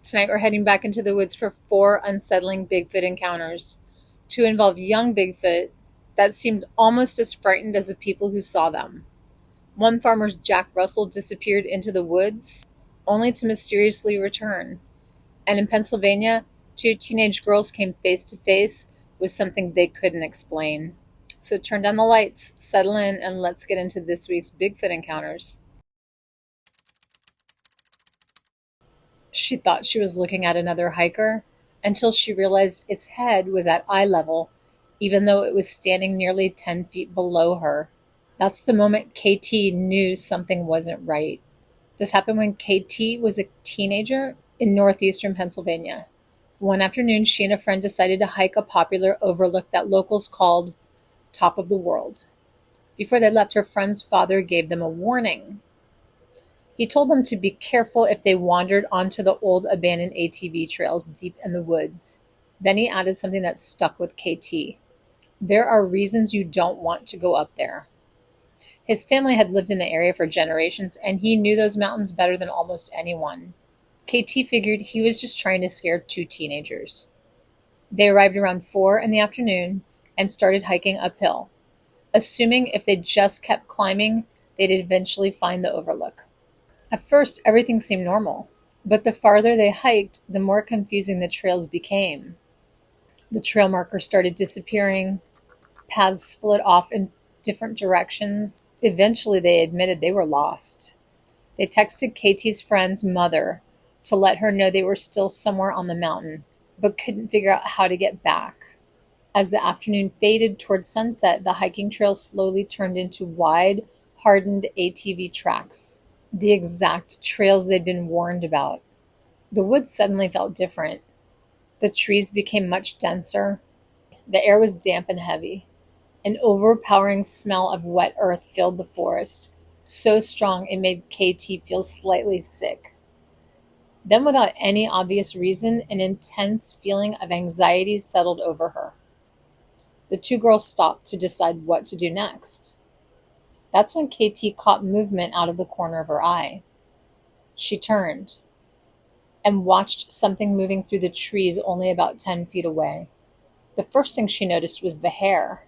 Tonight we're heading back into the woods for 4 unsettling Bigfoot encounters. 2 involved young Bigfoot that seemed almost as frightened as the people who saw them. One farmer's Jack Russell disappeared into the woods, only to mysteriously return. And in Pennsylvania, 2 teenage girls came face to face with something they couldn't explain. So turn down the lights, settle in, and let's get into this week's Bigfoot encounters. She thought she was looking at another hiker until she realized its head was at eye level, even though it was standing nearly 10 feet below her. That's the moment KT knew something wasn't right. This happened when KT was a teenager in northeastern Pennsylvania. One afternoon, she and a friend decided to hike a popular overlook that locals called Top of the World. Before they left, her friend's father gave them a warning. He told them to be careful if they wandered onto the old abandoned ATV trails deep in the woods. Then he added something that stuck with KT. There are reasons you don't want to go up there. His family had lived in the area for generations, and he knew those mountains better than almost anyone. KT figured he was just trying to scare 2 teenagers. They arrived around 4 in the afternoon and started hiking uphill, assuming if they just kept climbing, they'd eventually find the overlook. At first, everything seemed normal, but the farther they hiked, the more confusing the trails became. The trail markers started disappearing, paths split off in different directions. Eventually, they admitted they were lost. They texted KT's friend's mother to let her know they were still somewhere on the mountain, but couldn't figure out how to get back. As the afternoon faded toward sunset, the hiking trail slowly turned into wide, hardened ATV tracks. The exact trails they'd been warned about. The woods suddenly felt different. The trees became much denser. The air was damp and heavy. An overpowering smell of wet earth filled the forest, so strong it made KT feel slightly sick. Then, without any obvious reason, an intense feeling of anxiety settled over her. The 2 girls stopped to decide what to do next. That's when KT caught movement out of the corner of her eye. She turned and watched something moving through the trees only about 10 feet away. The first thing she noticed was the hair.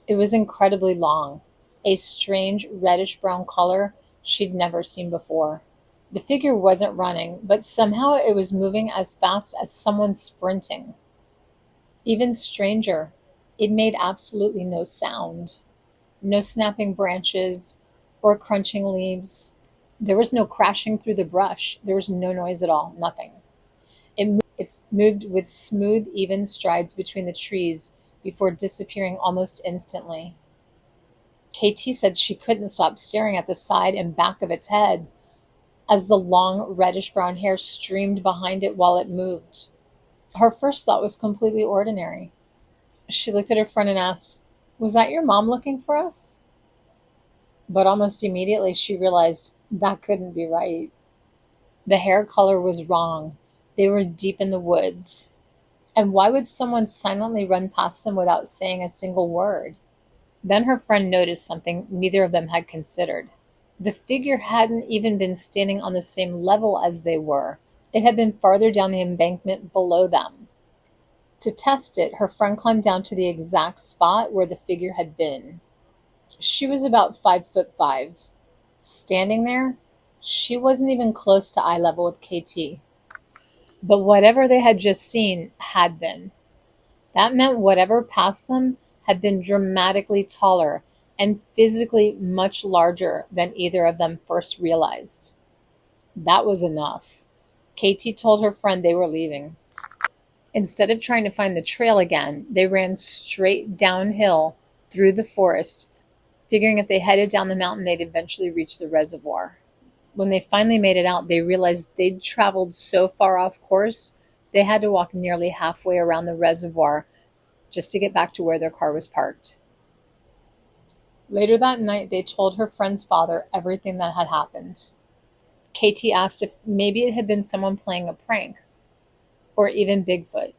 It was incredibly long, a strange reddish-brown color she'd never seen before. The figure wasn't running, but somehow it was moving as fast as someone sprinting. Even stranger, it made absolutely no sound. No snapping branches or crunching leaves. There was no crashing through the brush. There was no noise at all, nothing. It moved with smooth, even strides between the trees before disappearing almost instantly. KT said she couldn't stop staring at the side and back of its head as the long reddish-brown hair streamed behind it while it moved. Her first thought was completely ordinary. She looked at her friend and asked, "Was that your mom looking for us?" But almost immediately she realized that couldn't be right. The hair color was wrong. They were deep in the woods. And why would someone silently run past them without saying a single word? Then her friend noticed something neither of them had considered. The figure hadn't even been standing on the same level as they were. It had been farther down the embankment below them. To test it, her friend climbed down to the exact spot where the figure had been. She was about 5'5". Standing there, she wasn't even close to eye level with KT. But whatever they had just seen had been. That meant whatever passed them had been dramatically taller and physically much larger than either of them first realized. That was enough. KT told her friend they were leaving. Instead of trying to find the trail again, they ran straight downhill through the forest, figuring if they headed down the mountain, they'd eventually reach the reservoir. When they finally made it out, they realized they'd traveled so far off course, they had to walk nearly halfway around the reservoir just to get back to where their car was parked. Later that night, they told her friend's father everything that had happened. KT asked if maybe it had been someone playing a prank, or even Bigfoot.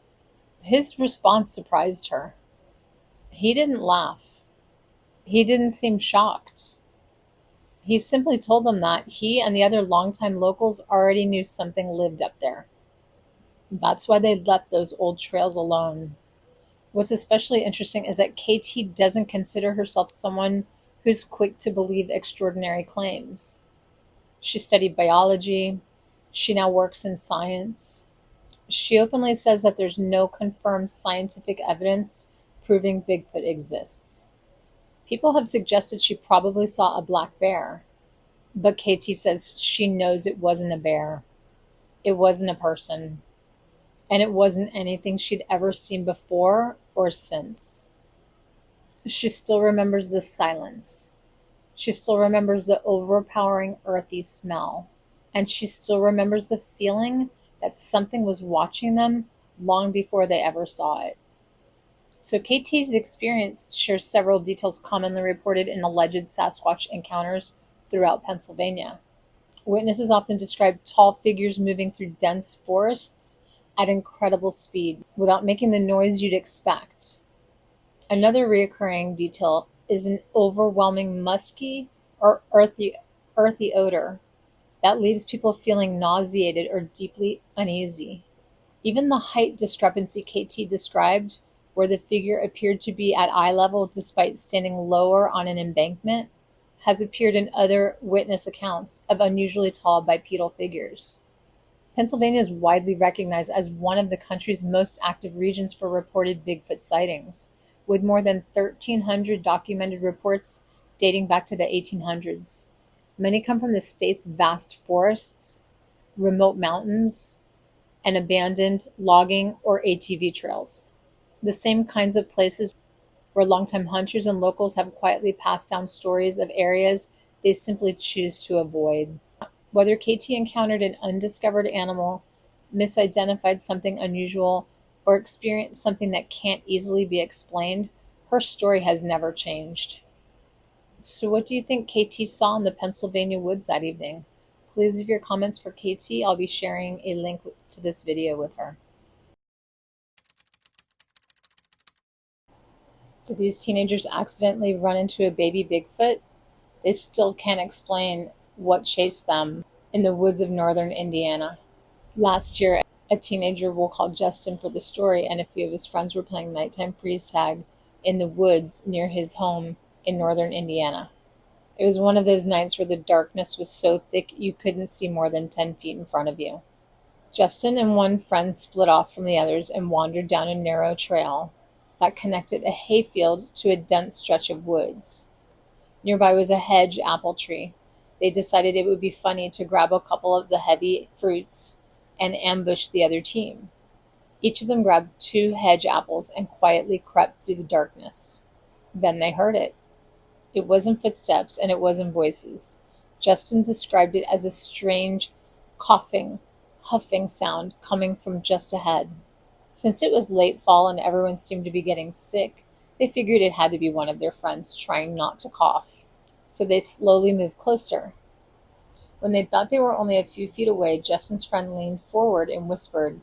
His response surprised her. He didn't laugh. He didn't seem shocked. He simply told them that he and the other longtime locals already knew something lived up there. That's why they left those old trails alone. What's especially interesting is that KT doesn't consider herself someone who's quick to believe extraordinary claims. She studied biology. She now works in science. She openly says that there's no confirmed scientific evidence proving Bigfoot exists. People have suggested she probably saw a black bear, but KT says she knows it wasn't a bear. It wasn't a person. And it wasn't anything she'd ever seen before or since. She still remembers the silence. She still remembers the overpowering earthy smell. And she still remembers the feeling that something was watching them long before they ever saw it. So KT's experience shares several details commonly reported in alleged Sasquatch encounters throughout Pennsylvania. Witnesses often describe tall figures moving through dense forests at incredible speed without making the noise you'd expect. Another recurring detail is an overwhelming musky or earthy odor that leaves people feeling nauseated or deeply uneasy. Even the height discrepancy KT described, where the figure appeared to be at eye level despite standing lower on an embankment, has appeared in other witness accounts of unusually tall bipedal figures. Pennsylvania is widely recognized as one of the country's most active regions for reported Bigfoot sightings, with more than 1,300 documented reports dating back to the 1800s. Many come from the state's vast forests, remote mountains, and abandoned logging or ATV trails. The same kinds of places where longtime hunters and locals have quietly passed down stories of areas they simply choose to avoid. Whether KT encountered an undiscovered animal, misidentified something unusual, or experienced something that can't easily be explained, her story has never changed. So what do you think KT saw in the Pennsylvania woods that evening? Please leave your comments for KT. I'll be sharing a link to this video with her. Did these teenagers accidentally run into a baby Bigfoot? They still can't explain what chased them in the woods of northern Indiana. Last year, a teenager we'll call Justin for the story and a few of his friends were playing nighttime freeze tag in the woods near his home in northern Indiana. It was one of those nights where the darkness was so thick you couldn't see more than 10 feet in front of you. Justin and one friend split off from the others and wandered down a narrow trail that connected a hayfield to a dense stretch of woods. Nearby was a hedge apple tree. They decided it would be funny to grab a couple of the heavy fruits and ambush the other team. Each of them grabbed 2 hedge apples and quietly crept through the darkness. Then they heard it. It wasn't footsteps and it wasn't voices. Justin described it as a strange, coughing, huffing sound coming from just ahead. Since it was late fall and everyone seemed to be getting sick, they figured it had to be one of their friends trying not to cough. So they slowly moved closer. When they thought they were only a few feet away, Justin's friend leaned forward and whispered,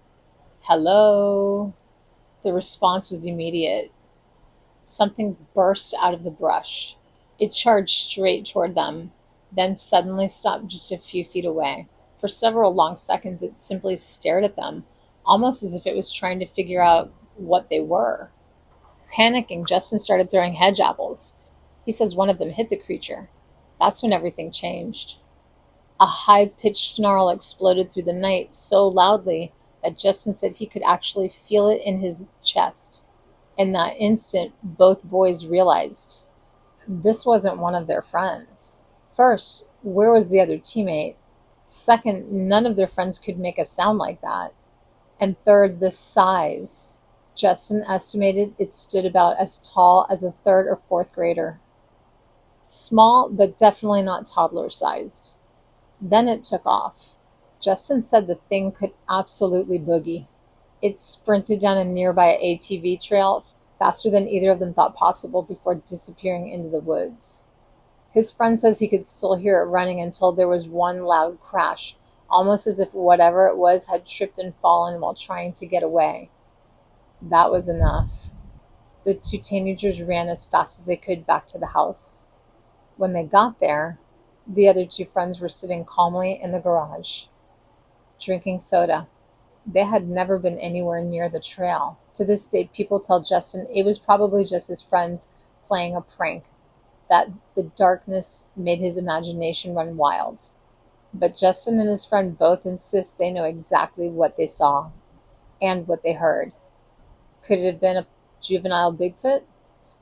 "Hello." The response was immediate. Something burst out of the brush. It charged straight toward them, then suddenly stopped just a few feet away. For several long seconds, it simply stared at them, almost as if it was trying to figure out what they were. Panicking, Justin started throwing hedge apples. He says one of them hit the creature. That's when everything changed. A high-pitched snarl exploded through the night so loudly that Justin said he could actually feel it in his chest. In that instant, both boys realized this wasn't one of their friends. First, where was the other teammate? Second, none of their friends could make a sound like that. And third, the size. Justin estimated it stood about as tall as a 3rd or 4th grader. Small, but definitely not toddler-sized. Then it took off. Justin said the thing could absolutely boogie. It sprinted down a nearby ATV trail faster than either of them thought possible before disappearing into the woods. His friend says he could still hear it running until there was one loud crash, almost as if whatever it was had tripped and fallen while trying to get away. That was enough. The 2 teenagers ran as fast as they could back to the house. When they got there, the other 2 friends were sitting calmly in the garage, drinking soda. They had never been anywhere near the trail. To this day, people tell Justin it was probably just his friends playing a prank, that the darkness made his imagination run wild. But Justin and his friend both insist they know exactly what they saw and what they heard. Could it have been a juvenile Bigfoot?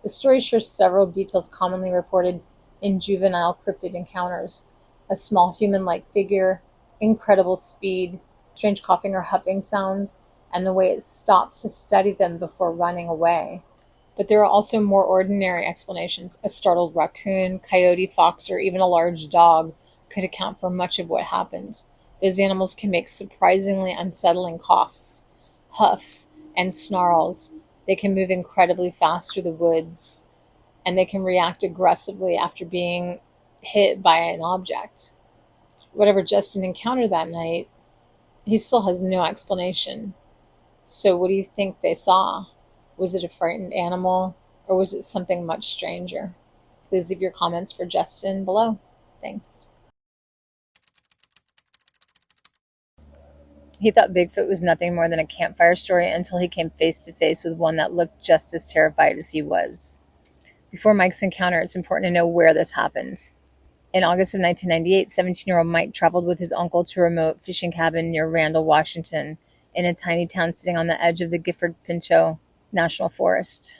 The story shares several details commonly reported in juvenile cryptid encounters: a small human like figure, incredible speed, strange coughing or huffing sounds, and the way it stopped to study them before running away. But there are also more ordinary explanations. A startled raccoon, coyote, fox, or even a large dog could account for much of what happened. Those animals can make surprisingly unsettling coughs, huffs, and snarls. They can move incredibly fast through the woods, and they can react aggressively after being hit by an object. Whatever Justin encountered that night, he still has no explanation. So, what do you think they saw? Was it a frightened animal, or was it something much stranger? Please leave your comments for Justin below. Thanks. He thought Bigfoot was nothing more than a campfire story until he came face to face with one that looked just as terrified as he was. Before Mike's encounter, it's important to know where this happened. In August of 1998, 17-year-old Mike traveled with his uncle to a remote fishing cabin near Randall, Washington, in a tiny town sitting on the edge of the Gifford-Pinchot National Forest,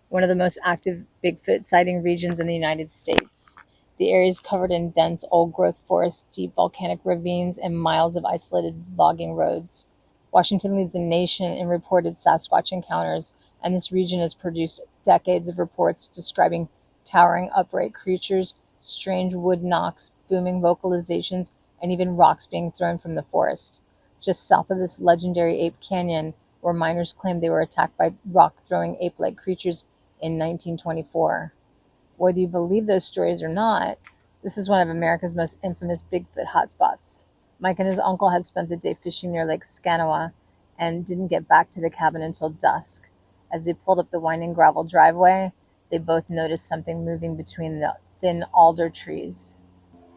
one of the most active Bigfoot sighting regions in the United States. The area is covered in dense old-growth forest, deep volcanic ravines, and miles of isolated logging roads. Washington leads the nation in reported Sasquatch encounters, and this region has produced decades of reports describing towering upright creatures, strange wood knocks, booming vocalizations, and even rocks being thrown from the forest. Just south of this legendary Ape Canyon, where miners claimed they were attacked by rock-throwing ape-like creatures in 1924. Whether you believe those stories or not, this is one of America's most infamous Bigfoot hotspots. Mike and his uncle had spent the day fishing near Lake Scanawa and didn't get back to the cabin until dusk. As they pulled up the winding gravel driveway, they both noticed something moving between the thin alder trees.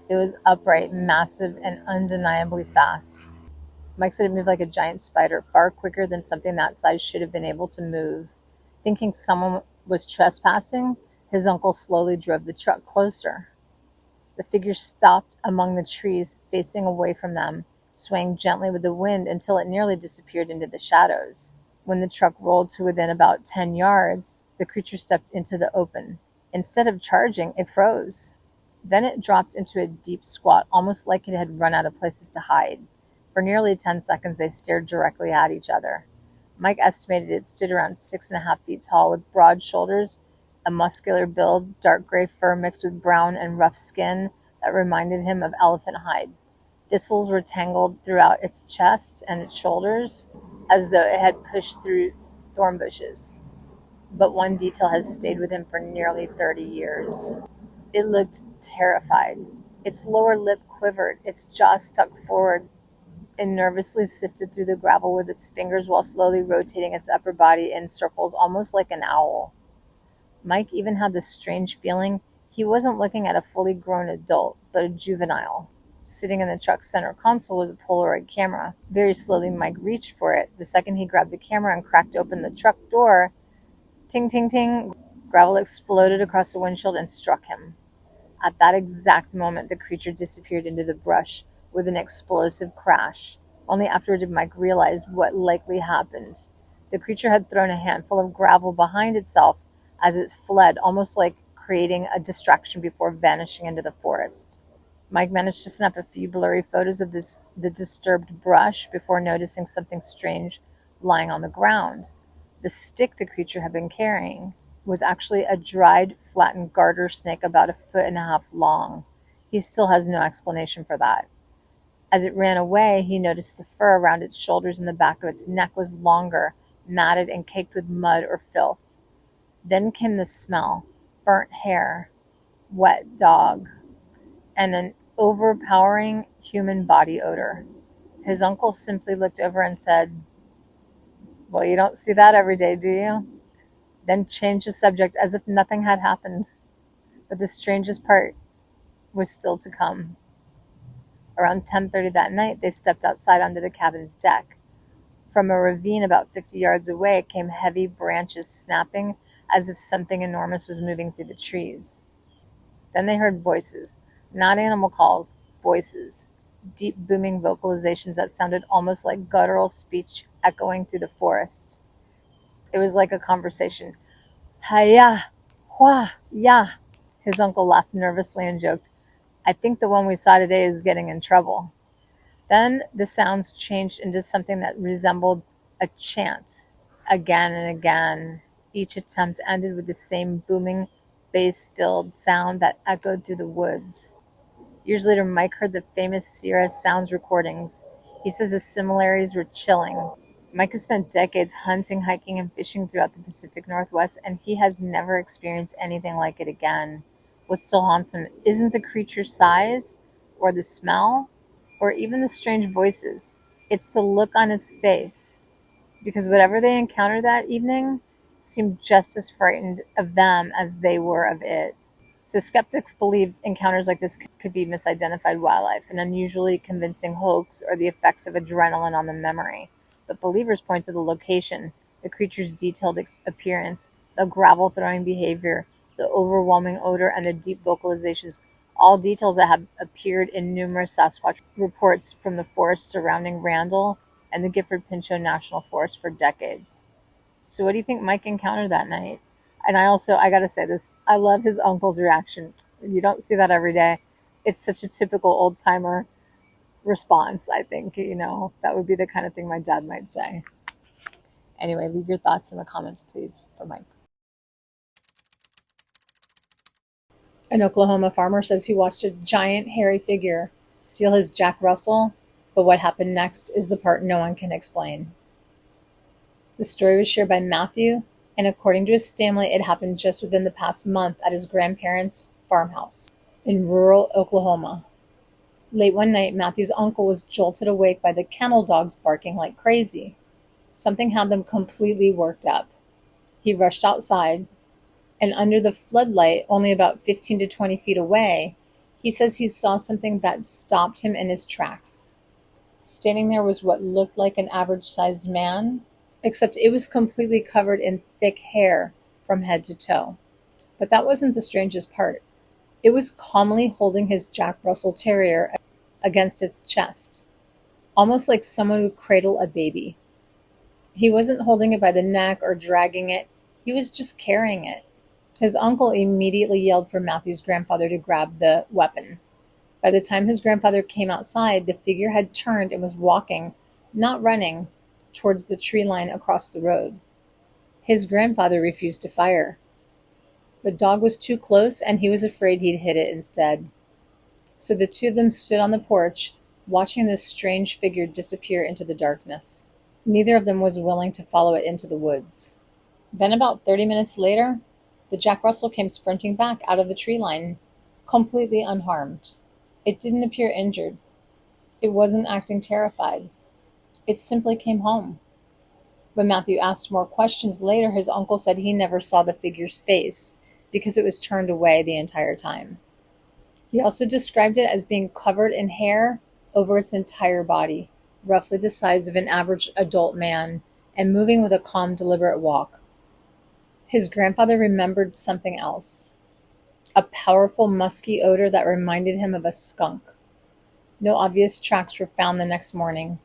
It was upright, massive, and undeniably fast. Mike said it moved like a giant spider, far quicker than something that size should have been able to move. Thinking someone was trespassing, his uncle slowly drove the truck closer. The figure stopped among the trees, facing away from them, swaying gently with the wind until it nearly disappeared into the shadows. When the truck rolled to within about 10 yards, the creature stepped into the open. Instead of charging, it froze. Then it dropped into a deep squat, almost like it had run out of places to hide. For nearly 10 seconds, they stared directly at each other. Mike estimated it stood around 6.5 feet tall, with broad shoulders, a muscular build, dark gray fur mixed with brown and rough skin that reminded him of elephant hide. Thistles were tangled throughout its chest and its shoulders, as though it had pushed through thorn bushes. But one detail has stayed with him for nearly 30 years. It looked terrified. Its lower lip quivered, its jaw stuck forward. It nervously sifted through the gravel with its fingers while slowly rotating its upper body in circles, almost like an owl. Mike even had this strange feeling he wasn't looking at a fully grown adult, but a juvenile. Sitting in the truck's center console was a Polaroid camera. Very slowly, Mike reached for it. The second he grabbed the camera and cracked open the truck door, ting, ting, ting, gravel exploded across the windshield and struck him. At that exact moment, the creature disappeared into the brush with an explosive crash. Only afterward did Mike realize what likely happened. The creature had thrown a handful of gravel behind itself as it fled, almost like creating a distraction before vanishing into the forest. Mike managed to snap a few blurry photos of the disturbed brush before noticing something strange lying on the ground. The stick the creature had been carrying was actually a dried, flattened garter snake about 1.5 feet long. He still has no explanation for that. As it ran away, he noticed the fur around its shoulders and the back of its neck was longer, matted, and caked with mud or filth. Then came the smell: burnt hair, wet dog, and an overpowering human body odor. His uncle simply looked over and said, "Well, you don't see that every day, do you?" Then changed the subject as if nothing had happened. But the strangest part was still to come. Around 10:30 that night, they stepped outside onto the cabin's deck. From a ravine about 50 yards away came heavy branches snapping as if something enormous was moving through the trees. Then they heard voices, not animal calls, voices, deep booming vocalizations that sounded almost like guttural speech echoing through the forest. It was like a conversation. Hiya, hua, ya. His uncle laughed nervously and joked, I think the one we saw today is getting in trouble. Then the sounds changed into something that resembled a chant. Again and again, each attempt ended with the same booming, bass-filled sound that echoed through the woods. Years later, Mike heard the famous Sierra Sounds recordings. He says the similarities were chilling. Mike has spent decades hunting, hiking, and fishing throughout the Pacific Northwest, and he has never experienced anything like it again. What still haunts him isn't the creature's size, or the smell, or even the strange voices. It's the look on its face, because whatever they encountered that evening seemed just as frightened of them as they were of it. So skeptics believe encounters like this could be misidentified wildlife, an unusually convincing hoax, or the effects of adrenaline on the memory. But believers point to the location, the creature's detailed appearance, the gravel-throwing behavior, the overwhelming odor, and the deep vocalizations, all details that have appeared in numerous Sasquatch reports from the forests surrounding Randall and the Gifford-Pinchot National Forest for decades. So what do you think Mike encountered that night? And I gotta say this, I love his uncle's reaction. You don't see that every day. It's such a typical old timer response, I think. That would be the kind of thing my dad might say. Anyway, leave your thoughts in the comments, please, for Mike. An Oklahoma farmer says he watched a giant hairy figure steal his Jack Russell, but what happened next is the part no one can explain. The story was shared by Matthew, and according to his family, it happened just within the past month at his grandparents' farmhouse in rural Oklahoma. Late one night, Matthew's uncle was jolted awake by the kennel dogs barking like crazy. Something had them completely worked up. He rushed outside, and under the floodlight, only about 15 to 20 feet away, he says he saw something that stopped him in his tracks. Standing there was what looked like an average-sized man, except it was completely covered in thick hair from head to toe. But that wasn't the strangest part. It was calmly holding his Jack Russell Terrier against its chest, almost like someone would cradle a baby. He wasn't holding it by the neck or dragging it. He was just carrying it. His uncle immediately yelled for Matthew's grandfather to grab the weapon. By the time his grandfather came outside, the figure had turned and was walking, not running, towards the tree line across the road. His grandfather refused to fire. The dog was too close, and he was afraid he'd hit it instead. So the two of them stood on the porch, watching this strange figure disappear into the darkness. Neither of them was willing to follow it into the woods. Then about 30 minutes later, the Jack Russell came sprinting back out of the tree line, completely unharmed. It didn't appear injured. It wasn't acting terrified. It simply came home. When Matthew asked more questions later, his uncle said he never saw the figure's face because it was turned away the entire time. He also described it as being covered in hair over its entire body, roughly the size of an average adult man, and moving with a calm, deliberate walk. His grandfather remembered something else, a powerful, musky odor that reminded him of a skunk. No obvious tracks were found the next morning,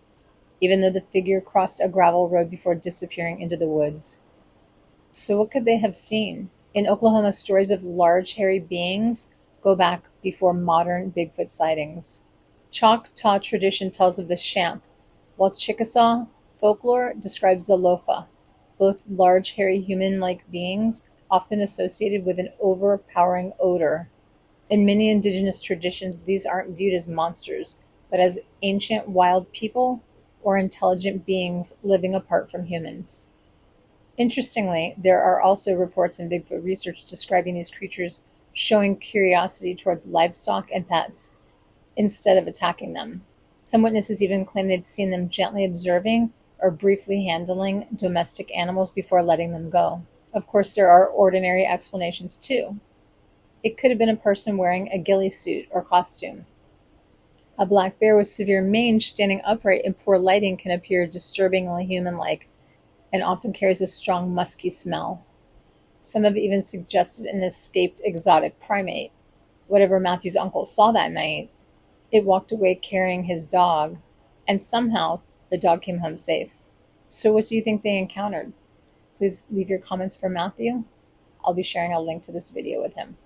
even though the figure crossed a gravel road before disappearing into the woods. So what could they have seen? In Oklahoma, stories of large, hairy beings go back before modern Bigfoot sightings. Choctaw tradition tells of the Shamp, while Chickasaw folklore describes the Lofa, both large, hairy, human-like beings often associated with an overpowering odor. In many indigenous traditions, these aren't viewed as monsters, but as ancient wild people or intelligent beings living apart from humans. Interestingly, there are also reports in Bigfoot research describing these creatures showing curiosity towards livestock and pets instead of attacking them. Some witnesses even claim they'd seen them gently observing or briefly handling domestic animals before letting them go. Of course, there are ordinary explanations too. It could have been a person wearing a ghillie suit or costume. A black bear with severe mange standing upright in poor lighting can appear disturbingly human-like and often carries a strong musky smell. Some have even suggested an escaped exotic primate. Whatever Matthew's uncle saw that night, it walked away carrying his dog, and somehow the dog came home safe. So what do you think they encountered? Please leave your comments for Matthew. I'll be sharing a link to this video with him.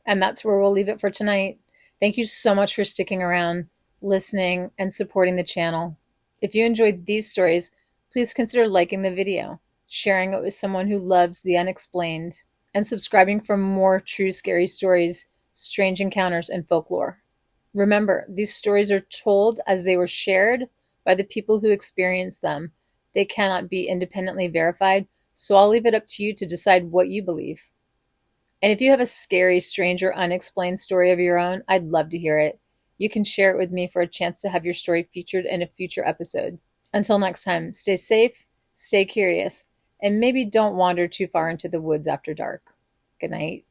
And that's where we'll leave it for tonight. Thank you so much for sticking around, listening, and supporting the channel. If you enjoyed these stories, please consider liking the video, sharing it with someone who loves the unexplained, and subscribing for more true scary stories, strange encounters, and folklore. Remember, these stories are told as they were shared by the people who experienced them. They cannot be independently verified, so I'll leave it up to you to decide what you believe. And if you have a scary, strange, or unexplained story of your own, I'd love to hear it. You can share it with me for a chance to have your story featured in a future episode. Until next time, stay safe, stay curious, and maybe don't wander too far into the woods after dark. Good night.